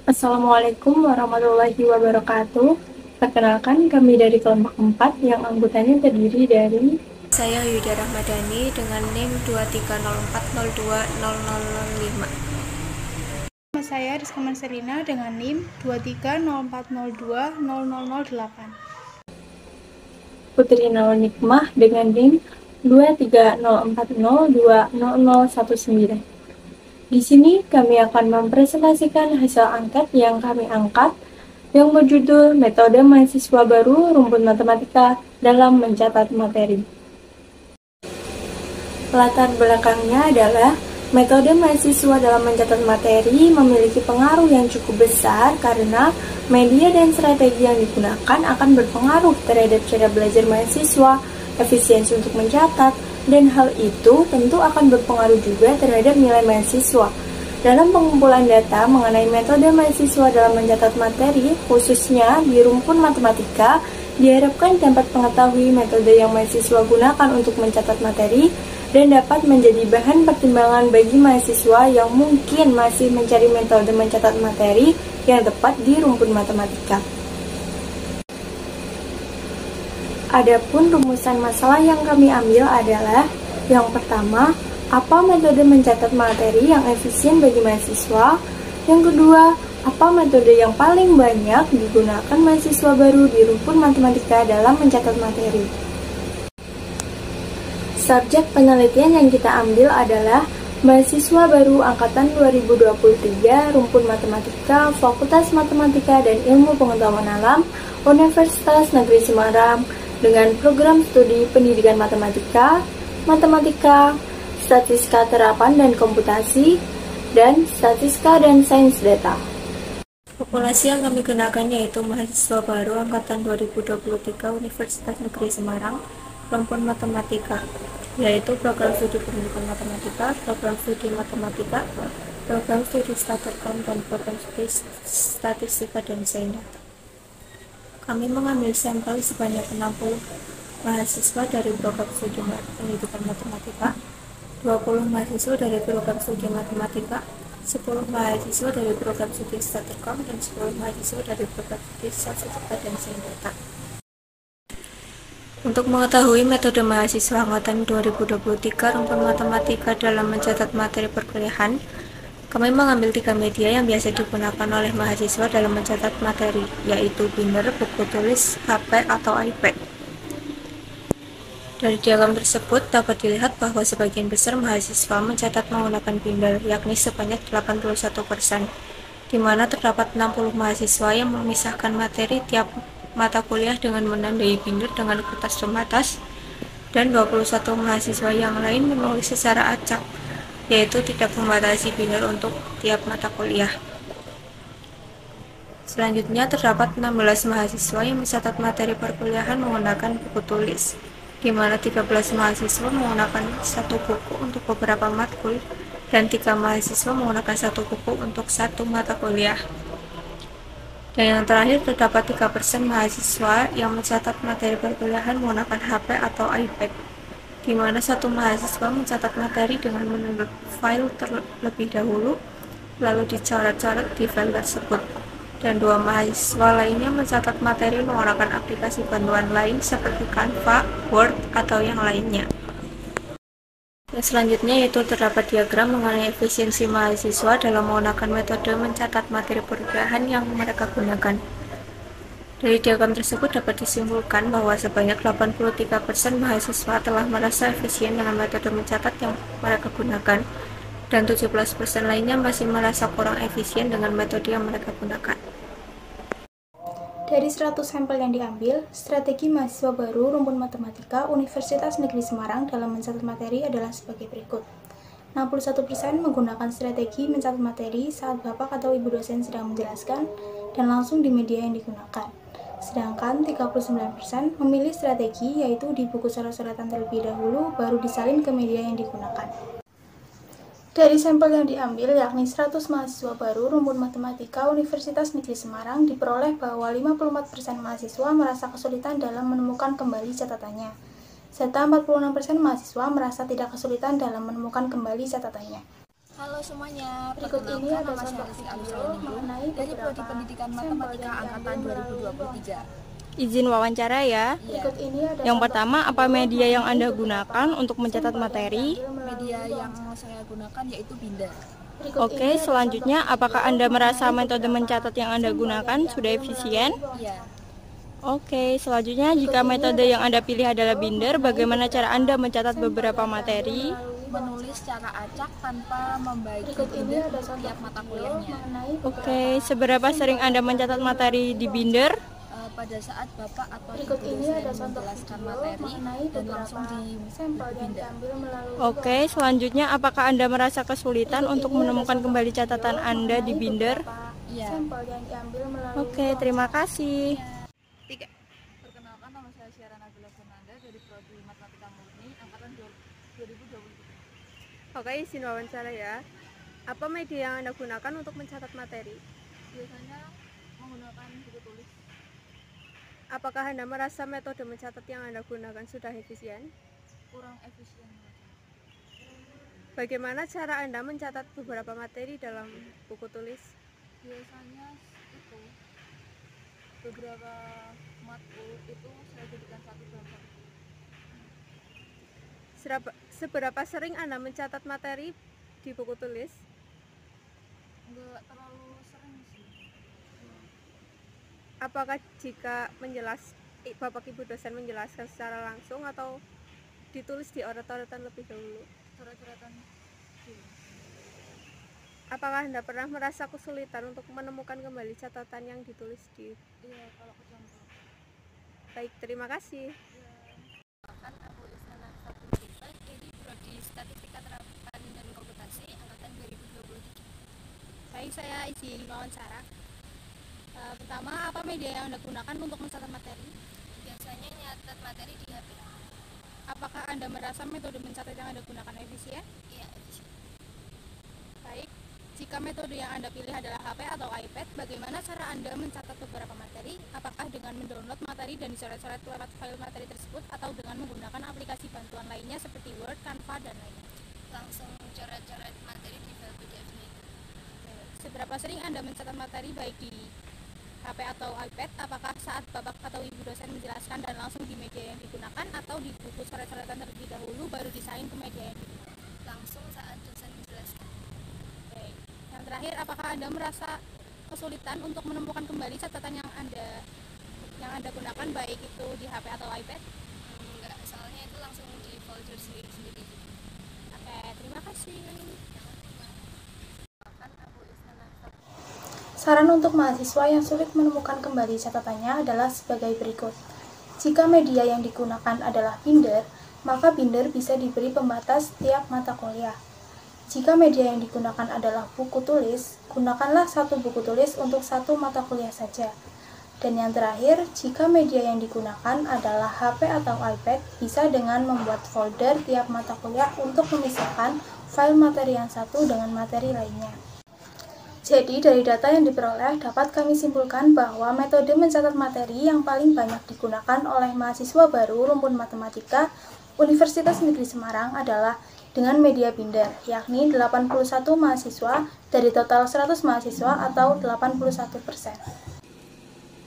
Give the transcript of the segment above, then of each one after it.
Assalamualaikum warahmatullahi wabarakatuh. Perkenalkan, kami dari kelompok 4 yang anggotanya terdiri dari Saya Yuda Rahmadani dengan NIM 2304020005. Nama saya Rizka Marcelina dengan NIM 2304020008. Putri Nurul Nikmah dengan NIM 2304020019. Di sini kami akan mempresentasikan hasil angket yang kami angkat yang berjudul Metode Mahasiswa Baru Rumpun Matematika dalam Mencatat Materi. Latar belakangnya adalah metode mahasiswa dalam mencatat materi memiliki pengaruh yang cukup besar karena media dan strategi yang digunakan akan berpengaruh terhadap cara belajar mahasiswa, efisiensi untuk mencatat, dan hal itu tentu akan berpengaruh juga terhadap nilai mahasiswa. Dalam pengumpulan data mengenai metode mahasiswa dalam mencatat materi, khususnya di rumpun matematika, diharapkan dapat mengetahui metode yang mahasiswa gunakan untuk mencatat materi dan dapat menjadi bahan pertimbangan bagi mahasiswa yang mungkin masih mencari metode mencatat materi yang tepat di rumpun matematika. Adapun rumusan masalah yang kami ambil adalah yang pertama, apa metode mencatat materi yang efisien bagi mahasiswa? Yang kedua, apa metode yang paling banyak digunakan mahasiswa baru di rumpun matematika dalam mencatat materi? Subjek penelitian yang kita ambil adalah mahasiswa baru angkatan 2023 rumpun matematika Fakultas Matematika dan Ilmu Pengetahuan Alam Universitas Negeri Semarang dengan program studi pendidikan matematika, statistika terapan dan komputasi, dan statistika dan sains data. Populasi yang kami gunakan yaitu mahasiswa baru angkatan 2023 Universitas Negeri Semarang, rumpun matematika, yaitu program studi pendidikan matematika, program studi matematika, program studi statistika, dan program studi statistika dan sains data. Kami mengambil sampel sebanyak 60 mahasiswa dari program studi pendidikan matematika, 20 mahasiswa dari program studi matematika, 10 mahasiswa dari program studi statistika, dan 10 mahasiswa dari program studi statistika dan sains data. Untuk mengetahui metode mahasiswa angkatan 2023 rumpun matematika dalam mencatat materi perkuliahan, kami mengambil 3 media yang biasa digunakan oleh mahasiswa dalam mencatat materi, yaitu binder, buku tulis, HP, atau iPad. Dari diagram tersebut dapat dilihat bahwa sebagian besar mahasiswa mencatat menggunakan binder, yakni sebanyak 81%, di mana terdapat 60 mahasiswa yang memisahkan materi tiap mata kuliah dengan menandai binder dengan kertas pembatas, dan 21 mahasiswa yang lain menulis secara acak, yaitu tidak membatasi binder untuk tiap mata kuliah. Selanjutnya terdapat 16 mahasiswa yang mencatat materi perkuliahan menggunakan buku tulis, di mana 13 mahasiswa menggunakan satu buku untuk beberapa matkul dan 3 mahasiswa menggunakan satu buku untuk satu mata kuliah. Dan yang terakhir terdapat 3% mahasiswa yang mencatat materi perkuliahan menggunakan HP atau iPad, di mana satu mahasiswa mencatat materi dengan mendownload file terlebih dahulu, lalu dicoret-coret di file tersebut, dan 2 mahasiswa lainnya mencatat materi menggunakan aplikasi bantuan lain seperti Canva, Word, atau yang lainnya. Dan selanjutnya yaitu terdapat diagram mengenai efisiensi mahasiswa dalam menggunakan metode mencatat materi perkuliahan yang mereka gunakan. Dari diagram tersebut dapat disimpulkan bahwa sebanyak 83% mahasiswa telah merasa efisien dengan metode mencatat yang mereka gunakan, dan 17% lainnya masih merasa kurang efisien dengan metode yang mereka gunakan. Dari 100 sampel yang diambil, strategi mahasiswa baru rumpun matematika Universitas Negeri Semarang dalam mencatat materi adalah sebagai berikut. 61% menggunakan strategi mencatat materi saat bapak atau ibu dosen sedang menjelaskan dan langsung di media yang digunakan. Sedangkan 39% memilih strategi yaitu di buku coret-coretan terlebih dahulu baru disalin ke media yang digunakan. Dari sampel yang diambil yakni 100 mahasiswa baru rumpun matematika Universitas Negeri Semarang diperoleh bahwa 54% mahasiswa merasa kesulitan dalam menemukan kembali catatannya, serta 46% mahasiswa merasa tidak kesulitan dalam menemukan kembali catatannya. Halo semuanya, Berikut ini ada nama saya contoh Rizky video Agus mengenai dari Prodi beberapa Pendidikan sampel Matematika yang Angkatan diambil melalui 2023. Izin wawancara ya. Berikut ini ada Yang contoh pertama, video apa media yang mengenai Anda beberapa gunakan untuk mencatat sampel yang materi? diambil melalui Media yang wawancara. saya gunakan yaitu Binder. Berikut Oke, ini ada selanjutnya, contoh apakah video Anda merasa mengenai metode beberapa mencatat yang Anda sampel gunakan yang sudah diambil efisien? melalui wawancara. Iya. Oke, selanjutnya, Berikut jika ini metode ada yang Anda contoh pilih adalah video Binder, mengenai bagaimana cara beberapa Anda mencatat sampel beberapa yang diambil materi? melalui Menulis wawancara. secara acak tanpa membagi Berikut ini Binder ada untuk contoh tiap mata video kuliahnya. mengenai Oke, beberapa seberapa sampel sering yang Anda mencatat diambil materi melalui di wawancara. Binder? Pada saat Bapak atau Berikut Ibu ini dosen ada contoh menjelaskan video materi mengenai dan langsung beberapa di sampel yang Binder. diambil melalui Oke, wawancara. selanjutnya, apakah Anda merasa kesulitan Berikut untuk ini ada menemukan contoh kembali video catatan Anda di mengenai Binder? beberapa Iya. sampel yang diambil melalui Oke, wawancara. terima kasih. Perkenalkan, nama saya Syara Nabila Fernanda dari Prodi Matematika Murni Angkatan 2023. Oke, izin wawancara ya. Apa media yang Anda gunakan untuk mencatat materi? Biasanya menggunakan buku tulis. Apakah Anda merasa metode mencatat yang Anda gunakan sudah efisien? Kurang efisien. Bagaimana cara Anda mencatat beberapa materi dalam buku tulis? Biasanya itu beberapa matkul itu saya jadikan satu dalam satu. Seberapa sering Anda mencatat materi di buku tulis? Enggak terlalu sering sih. Apakah jika Bapak Ibu dosen menjelaskan secara langsung atau ditulis di oret-oretan lebih dahulu? Coret-coretan dulu. Apakah Anda pernah merasa kesulitan untuk menemukan kembali catatan yang ditulis di? Iya, kalau kecampur. Baik, terima kasih. Aku Isnana Saputra dari Prodi Statistika Terapan dan Komputasi Angkatan 2023. Baik, saya izin wawancara. Pertama, apa media yang Anda gunakan untuk mencatat materi? Biasanya nyatet materi di HP. Apakah Anda merasa metode mencatat yang Anda gunakan efisien? Iya, efisien. Baik, jika metode yang Anda pilih adalah HP atau iPad, bagaimana cara Anda mencatat beberapa materi? Apakah dengan mendownload materi dan dicoret-coret lewat file materi tersebut atau dengan menggunakan aplikasi bantuan lainnya seperti Word, Canva, dan lainnya? Langsung coret-coret materi di file PDF ini. Seberapa sering Anda mencatat materi baik di HP atau iPad? Apakah saat Bapak atau Ibu dosen menjelaskan dan langsung di media yang digunakan atau di buku coret-coretan terlebih dahulu baru desain ke media yang digunakan? Langsung saat dosen menjelaskan. Oke. Yang terakhir, apakah Anda merasa kesulitan untuk menemukan kembali catatan yang Anda gunakan baik itu di HP atau iPad? Enggak, soalnya itu langsung di folder sendiri-sendiri. Oke, terima kasih. Saran untuk mahasiswa yang sulit menemukan kembali catatannya adalah sebagai berikut. Jika media yang digunakan adalah Binder, maka Binder bisa diberi pembatas setiap mata kuliah. Jika media yang digunakan adalah buku tulis, gunakanlah satu buku tulis untuk satu mata kuliah saja. Dan yang terakhir, jika media yang digunakan adalah HP atau iPad, bisa dengan membuat folder tiap mata kuliah untuk memisahkan file materi yang satu dengan materi lainnya. Jadi, dari data yang diperoleh, dapat kami simpulkan bahwa metode mencatat materi yang paling banyak digunakan oleh mahasiswa baru rumpun matematika Universitas Negeri Semarang adalah dengan media Binder, yakni 81 mahasiswa dari total 100 mahasiswa atau 81%.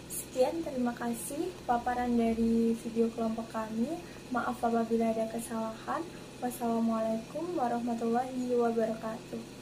Sekian, terima kasih paparan dari video kelompok kami. Maaf apabila ada kesalahan. Wassalamualaikum warahmatullahi wabarakatuh.